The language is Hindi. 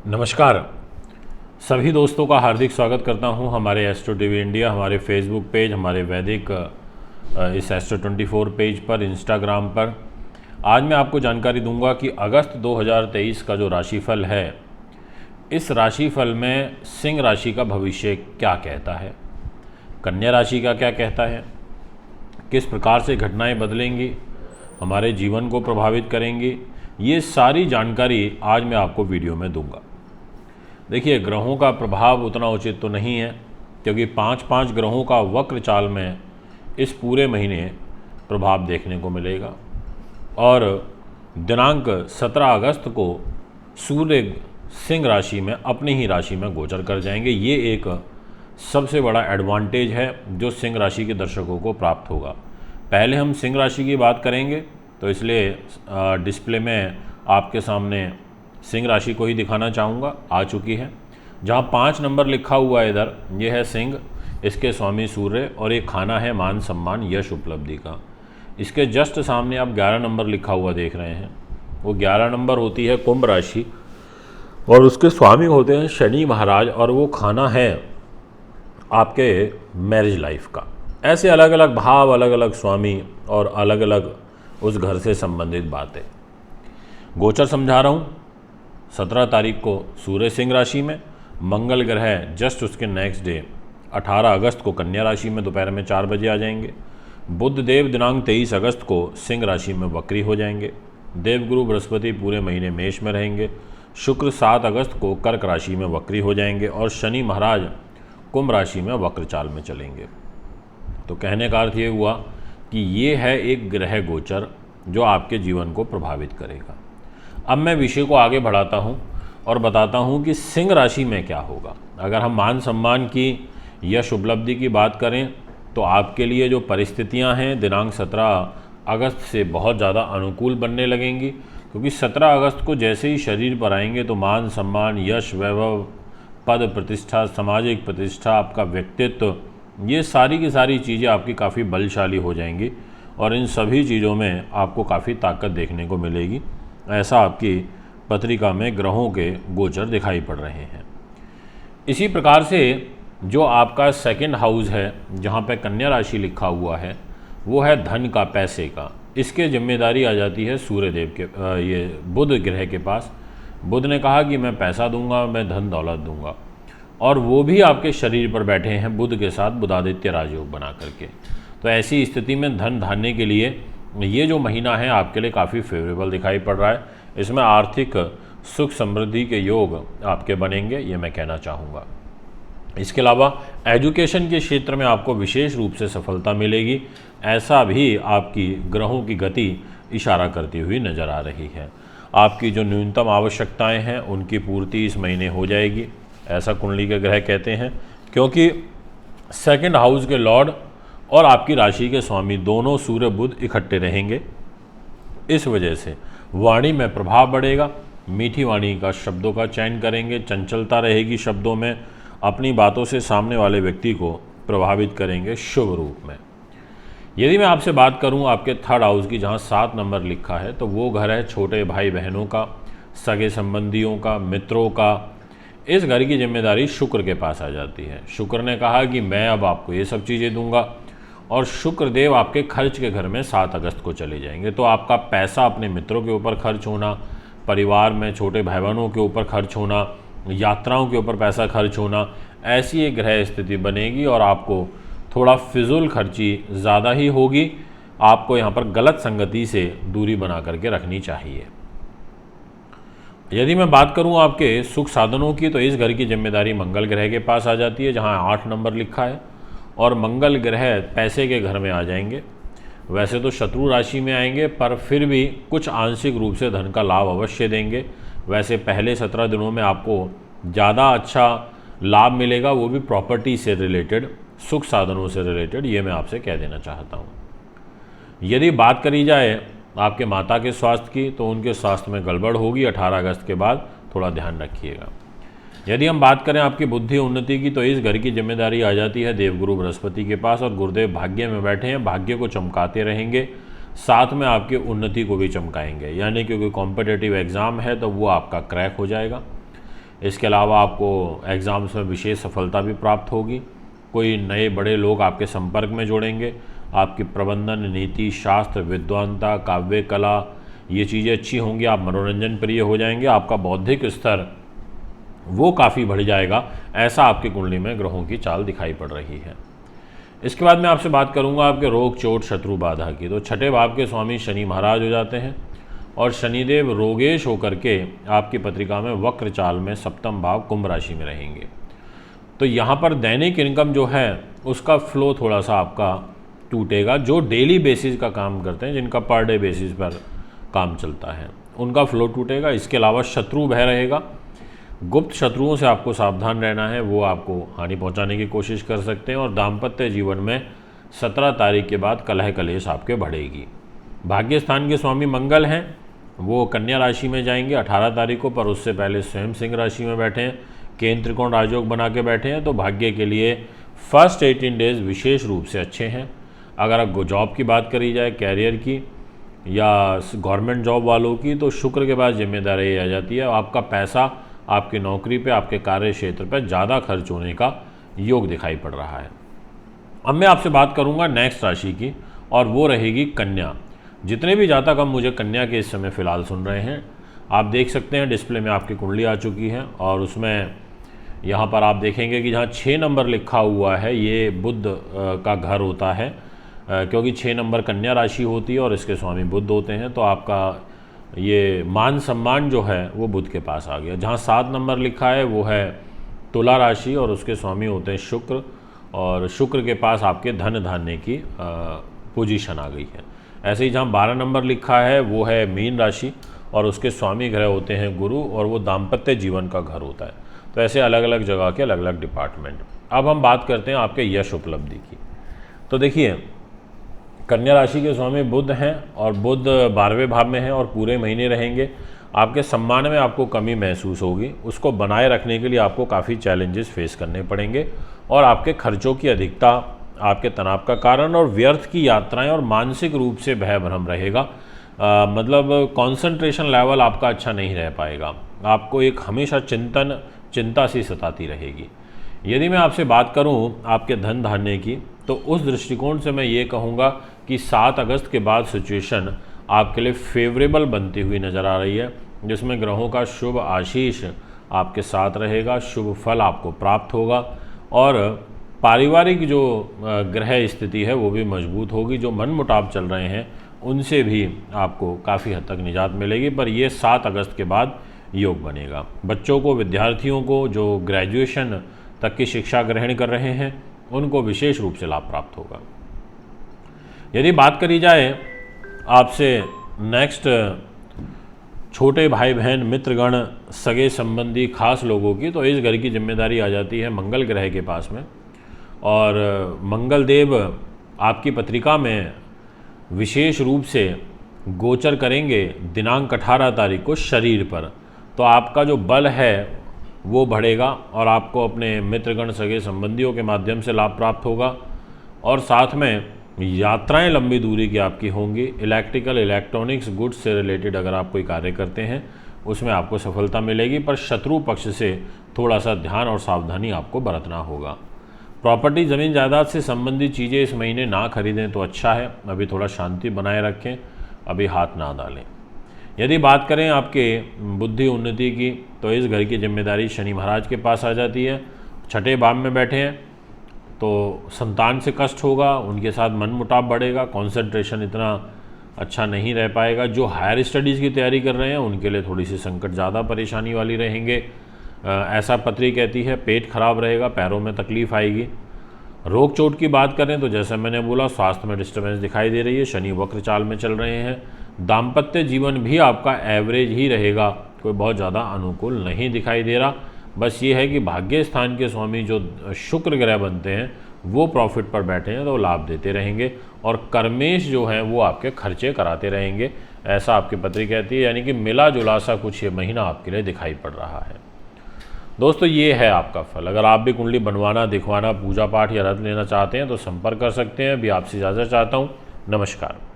नमस्कार। सभी दोस्तों का हार्दिक स्वागत करता हूं हमारे एस्ट्रो टीवी इंडिया, हमारे फेसबुक पेज, हमारे वैदिक इस एस्ट्रो 24 पेज पर, इंस्टाग्राम पर। आज मैं आपको जानकारी दूंगा कि अगस्त 2023 का जो राशिफल है, इस राशिफल में सिंह राशि का भविष्य क्या कहता है, कन्या राशि का क्या कहता है, किस प्रकार से घटनाएं बदलेंगी, हमारे जीवन को प्रभावित करेंगी, ये सारी जानकारी आज मैं आपको वीडियो में दूंगा। देखिए, ग्रहों का प्रभाव उतना उचित तो नहीं है, क्योंकि पांच ग्रहों का वक्र चाल में इस पूरे महीने प्रभाव देखने को मिलेगा। और दिनांक 17 अगस्त को सूर्य सिंह राशि में, अपनी ही राशि में गोचर कर जाएंगे। ये एक सबसे बड़ा एडवांटेज है जो सिंह राशि के दर्शकों को प्राप्त होगा। पहले हम सिंह राशि की बात करेंगे, तो इसलिए डिस्प्ले में आपके सामने सिंह राशि को ही दिखाना चाहूँगा। आ चुकी है। जहाँ 5 नंबर लिखा हुआ है इधर, ये है सिंह, इसके स्वामी सूर्य, और एक खाना है मान सम्मान यश उपलब्धि का। इसके जस्ट सामने आप 11 नंबर लिखा हुआ देख रहे हैं, वो 11 नंबर होती है कुंभ राशि, और उसके स्वामी होते हैं शनि महाराज, और वो खाना है आपके मैरिज लाइफ का। ऐसे अलग अलग भाव, अलग अलग स्वामी और अलग अलग उस घर से संबंधित बातें। गोचर समझा रहा हूँ। 17 तारीख को सूर्य सिंह राशि में, मंगल ग्रह जस्ट उसके नेक्स्ट डे 18 अगस्त को कन्या राशि में दोपहर में 4 बजे आ जाएंगे। बुध देव दिनांक 23 अगस्त को सिंह राशि में वक्री हो जाएंगे। देवगुरु बृहस्पति पूरे महीने मेष में रहेंगे। शुक्र 7 अगस्त को कर्क राशि में वक्री हो जाएंगे, और शनि महाराज कुंभ राशि में वक्र चाल में चलेंगे। तो कहने का अर्थ ये हुआ कि ये है एक ग्रह गोचर जो आपके जीवन को प्रभावित करेगा। अब मैं विषय को आगे बढ़ाता हूँ और बताता हूँ कि सिंह राशि में क्या होगा। अगर हम मान सम्मान की, यश उपलब्धि की बात करें, तो आपके लिए जो परिस्थितियाँ हैं दिनांक 17 अगस्त से बहुत ज़्यादा अनुकूल बनने लगेंगी, क्योंकि 17 अगस्त को जैसे ही शरीर पर आएंगे तो मान सम्मान, यश, वैभव, पद प्रतिष्ठा, सामाजिक प्रतिष्ठा, आपका व्यक्तित्व, ये सारी की सारी चीज़ें आपकी काफ़ी बलशाली हो जाएंगी, और इन सभी चीज़ों में आपको काफ़ी ताकत देखने को मिलेगी। ऐसा आपकी पत्रिका में ग्रहों के गोचर दिखाई पड़ रहे हैं। इसी प्रकार से जो आपका सेकंड हाउस है, जहाँ पे कन्या राशि लिखा हुआ है, वो है धन का, पैसे का। इसके जिम्मेदारी आ जाती है सूर्य देव के, ये बुध ग्रह के पास। बुध ने कहा कि मैं पैसा दूंगा, मैं धन दौलत दूंगा, और वो भी आपके शरीर पर बैठे हैं बुध के साथ, बुधादित्य राजयोग बना करके। तो ऐसी स्थिति में धन धान्य के लिए ये जो महीना है आपके लिए काफ़ी फेवरेबल दिखाई पड़ रहा है। इसमें आर्थिक सुख समृद्धि के योग आपके बनेंगे, ये मैं कहना चाहूँगा। इसके अलावा एजुकेशन के क्षेत्र में आपको विशेष रूप से सफलता मिलेगी, ऐसा भी आपकी ग्रहों की गति इशारा करती हुई नज़र आ रही है। आपकी जो न्यूनतम आवश्यकताएं हैं उनकी पूर्ति इस महीने हो जाएगी, ऐसा कुंडली के ग्रह कहते हैं, क्योंकि सेकंड हाउस के लॉर्ड और आपकी राशि के स्वामी दोनों सूर्य बुध इकट्ठे रहेंगे। इस वजह से वाणी में प्रभाव बढ़ेगा, मीठी वाणी का शब्दों का चयन करेंगे, चंचलता रहेगी शब्दों में, अपनी बातों से सामने वाले व्यक्ति को प्रभावित करेंगे शुभ रूप में। यदि मैं आपसे बात करूं आपके थर्ड हाउस की, जहां 7 नंबर लिखा है, तो वो घर है छोटे भाई बहनों का, सगे संबंधियों का, मित्रों का। इस घर की जिम्मेदारी शुक्र के पास आ जाती है। शुक्र ने कहा कि मैं अब आपको ये सब चीज़ें दूंगा, और शुक्र देव आपके खर्च के घर में 7 अगस्त को चले जाएंगे। तो आपका पैसा अपने मित्रों के ऊपर खर्च होना, परिवार में छोटे भाई बहनों के ऊपर खर्च होना, यात्राओं के ऊपर पैसा खर्च होना, ऐसी एक ग्रह स्थिति बनेगी, और आपको थोड़ा फिजूल खर्ची ज़्यादा ही होगी। आपको यहाँ पर गलत संगति से दूरी बना करके रखनी चाहिए। यदि मैं बात करूँ आपके सुख साधनों की, तो इस घर की जिम्मेदारी मंगल ग्रह के पास आ जाती है, जहाँ 8 नंबर लिखा है, और मंगल ग्रह पैसे के घर में आ जाएंगे। वैसे तो शत्रु राशि में आएंगे, पर फिर भी कुछ आंशिक रूप से धन का लाभ अवश्य देंगे। वैसे पहले 17 दिनों में आपको ज़्यादा अच्छा लाभ मिलेगा, वो भी प्रॉपर्टी से रिलेटेड, सुख साधनों से रिलेटेड, ये मैं आपसे कह देना चाहता हूँ। यदि बात करी जाए आपके माता के स्वास्थ्य की, तो उनके स्वास्थ्य में गड़बड़ होगी 18 अगस्त के बाद, थोड़ा ध्यान रखिएगा। यदि हम बात करें आपकी बुद्धि उन्नति की, तो इस घर की जिम्मेदारी आ जाती है देवगुरु बृहस्पति के पास, और गुरुदेव भाग्य में बैठे हैं, भाग्य को चमकाते रहेंगे, साथ में आपकी उन्नति को भी चमकाएंगे। यानी कि कोई कॉम्पिटिटिव एग्ज़ाम है तो वो आपका क्रैक हो जाएगा। इसके अलावा आपको एग्ज़ाम्स में विशेष सफलता भी प्राप्त होगी। कोई नए बड़े लोग आपके संपर्क में जुड़ेंगे। आपकी प्रबंधन, नीति शास्त्र, विद्वानता, काव्य कला, ये चीज़ें अच्छी होंगी। आप मनोरंजन प्रिय हो जाएंगे। आपका बौद्धिक स्तर वो काफ़ी बढ़ जाएगा। ऐसा आपकी कुंडली में ग्रहों की चाल दिखाई पड़ रही है। इसके बाद मैं आपसे बात करूंगा आपके रोग, चोट, शत्रु, बाधा की। तो छठे भाव के स्वामी शनि महाराज हो जाते हैं और शनिदेव रोगेश होकर के आपकी पत्रिका में वक्र चाल में सप्तम भाव कुंभ राशि में रहेंगे। तो यहाँ पर दैनिक इनकम जो है उसका फ्लो थोड़ा सा आपका टूटेगा। जो डेली बेसिस का काम करते हैं, जिनका पर डे बेसिस पर काम चलता है, उनका फ्लो टूटेगा। इसके अलावा शत्रु भय रहेगा। गुप्त शत्रुओं से आपको सावधान रहना है, वो आपको हानि पहुंचाने की कोशिश कर सकते हैं। और दाम्पत्य जीवन में 17 तारीख के बाद कलह कलेश आपके बढ़ेगी। भाग्य स्थान के स्वामी मंगल हैं, वो कन्या राशि में जाएंगे 18 तारीख को, पर उससे पहले स्वयं सिंह राशि में बैठे हैं। केंद्र त्रिकोण राजयोग बना के बैठे हैं। तो भाग्य के लिए फर्स्ट 18 डेज विशेष रूप से अच्छे हैं। अगर आप जॉब की बात करी जाए, कैरियर की या गवर्नमेंट जॉब वालों की, तो शुक्र के बाद जिम्मेदारी आ जाती है। आपका पैसा आपकी नौकरी पे, आपके कार्य क्षेत्र पर ज़्यादा खर्च होने का योग दिखाई पड़ रहा है। अब मैं आपसे बात करूंगा नेक्स्ट राशि की, और वो रहेगी कन्या। जितने भी जातक हम मुझे कन्या के इस समय फ़िलहाल सुन रहे हैं, आप देख सकते हैं डिस्प्ले में आपकी कुंडली आ चुकी है। और उसमें यहाँ पर आप देखेंगे कि जहाँ 6 नंबर लिखा हुआ है, ये बुध का घर होता है, क्योंकि 6 नंबर कन्या राशि होती है और इसके स्वामी बुध होते हैं। तो आपका ये मान सम्मान जो है वो बुध के पास आ गया। जहाँ 7 नंबर लिखा है वो है तुला राशि और उसके स्वामी होते हैं शुक्र, और शुक्र के पास आपके धन धान्य की पोजीशन आ गई है। ऐसे ही जहाँ 12 नंबर लिखा है वो है मीन राशि और उसके स्वामी ग्रह होते हैं गुरु, और वो दाम्पत्य जीवन का घर होता है। तो ऐसे अलग अलग जगह के अलग अलग डिपार्टमेंट। अब हम बात करते हैं आपके यश उपलब्धि की। तो देखिए, कन्या राशि के स्वामी बुध हैं और बुध 12वें भाव में हैं और पूरे महीने रहेंगे। आपके सम्मान में आपको कमी महसूस होगी। उसको बनाए रखने के लिए आपको काफ़ी चैलेंजेस फेस करने पड़ेंगे और आपके खर्चों की अधिकता आपके तनाव का कारण, और व्यर्थ की यात्राएं और मानसिक रूप से भय भ्रम रहेगा। मतलब कंसंट्रेशन लेवल आपका अच्छा नहीं रह पाएगा। आपको एक हमेशा चिंता सी सताती रहेगी। यदि मैं आपसे बात करूं आपके धन धान्य की, तो उस दृष्टिकोण से मैं ये कहूँगा कि 7 अगस्त के बाद सिचुएशन आपके लिए फेवरेबल बनती हुई नज़र आ रही है, जिसमें ग्रहों का शुभ आशीष आपके साथ रहेगा, शुभ फल आपको प्राप्त होगा और पारिवारिक जो ग्रह स्थिति है वो भी मजबूत होगी। जो मनमुटाव चल रहे हैं उनसे भी आपको काफ़ी हद तक निजात मिलेगी, पर ये 7 अगस्त के बाद योग बनेगा। बच्चों को, विद्यार्थियों को जो ग्रेजुएशन तक की शिक्षा ग्रहण कर रहे हैं उनको विशेष रूप से लाभ प्राप्त होगा। यदि बात करी जाए आपसे नेक्स्ट छोटे भाई बहन, मित्रगण, सगे संबंधी, खास लोगों की, तो इस घर की जिम्मेदारी आ जाती है मंगल ग्रह के पास में। और मंगल देव आपकी पत्रिका में विशेष रूप से गोचर करेंगे दिनांक 18 तारीख को शरीर पर। तो आपका जो बल है वो बढ़ेगा और आपको अपने मित्रगण, सगे संबंधियों के माध्यम से लाभ प्राप्त होगा। और साथ में यात्राएं लंबी दूरी की आपकी होंगी। इलेक्ट्रिकल, इलेक्ट्रॉनिक्स, गुड्स से रिलेटेड अगर आप कोई कार्य करते हैं उसमें आपको सफलता मिलेगी, पर शत्रु पक्ष से थोड़ा सा ध्यान और सावधानी आपको बरतना होगा। प्रॉपर्टी, ज़मीन जायदाद से संबंधित चीज़ें इस महीने ना खरीदें तो अच्छा है। अभी थोड़ा शांति बनाए रखें, अभी हाथ ना डालें। यदि बात करें आपके बुद्धि उन्नति की, तो इस घर की जिम्मेदारी शनि महाराज के पास आ जाती है। छठे भाव में बैठे हैं तो संतान से कष्ट होगा, उनके साथ मनमुटाव बढ़ेगा, कंसंट्रेशन इतना अच्छा नहीं रह पाएगा। जो हायर स्टडीज़ की तैयारी कर रहे हैं उनके लिए थोड़ी सी संकट ज़्यादा परेशानी वाली रहेंगे। ऐसा पत्री कहती है। पेट खराब रहेगा, पैरों में तकलीफ आएगी। रोग चोट की बात करें तो जैसा मैंने बोला, स्वास्थ्य में डिस्टर्बेंस दिखाई दे रही है। शनि वक्र चाल में चल रहे हैं। दाम्पत्य जीवन भी आपका एवरेज ही रहेगा, कोई बहुत ज़्यादा अनुकूल नहीं दिखाई दे रहा। बस ये है कि भाग्य स्थान के स्वामी जो शुक्र ग्रह बनते हैं वो प्रॉफिट पर बैठे हैं तो लाभ देते रहेंगे, और कर्मेश जो हैं वो आपके खर्चे कराते रहेंगे, ऐसा आपकी पत्री कहती है। यानी कि मिला जुला सा कुछ ये महीना आपके लिए दिखाई पड़ रहा है। दोस्तों, ये है आपका फल। अगर आप भी कुंडली बनवाना, दिखवाना, पूजा पाठ या रत्न लेना चाहते हैं तो संपर्क कर सकते हैं। अभी आपसे इजाज़त चाहता हूँ। नमस्कार।